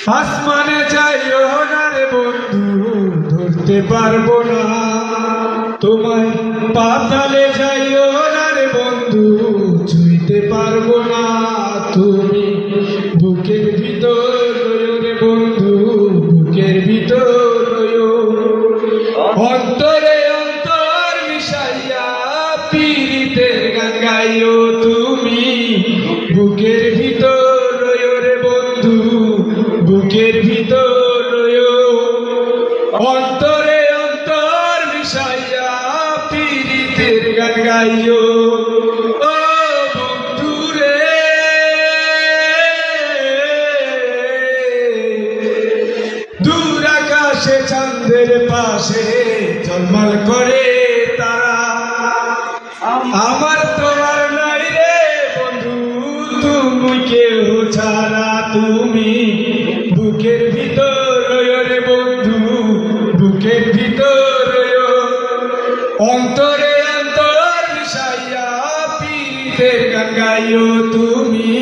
আসমানে যাইও না রে বন্ধু, ধরতে পারবো না তোমায়। পাতালে যাইও না রে বন্ধু, ছুঁইতে পারবো না। তুমি বুকের ভিতর রইও রে বন্ধু, বুকের ভিতর রইও। অন্তরে অন্তর মিশাইয়া পীড়িতের গান গাইও তুমি, বুকের ভিতর রইও রে বন্ধু, বুকের ভিতর রইও। অন্তরে অন্তর মিশাইয়া পীড়িতের গান গাইও। ও বন্ধু রে, দূর আকাশে চাঁদের পাশে ঝলমল করে তারা, আমার তোমার নাই রে বন্ধু, তুমি কেউ ছাড়া। তুমি বুকের ভিতর রইও রে বন্ধু, বুকের ভিতর রইও। অন্তরে অন্তর মিশাইয়া পীড়িতের গান গাইও তুমি,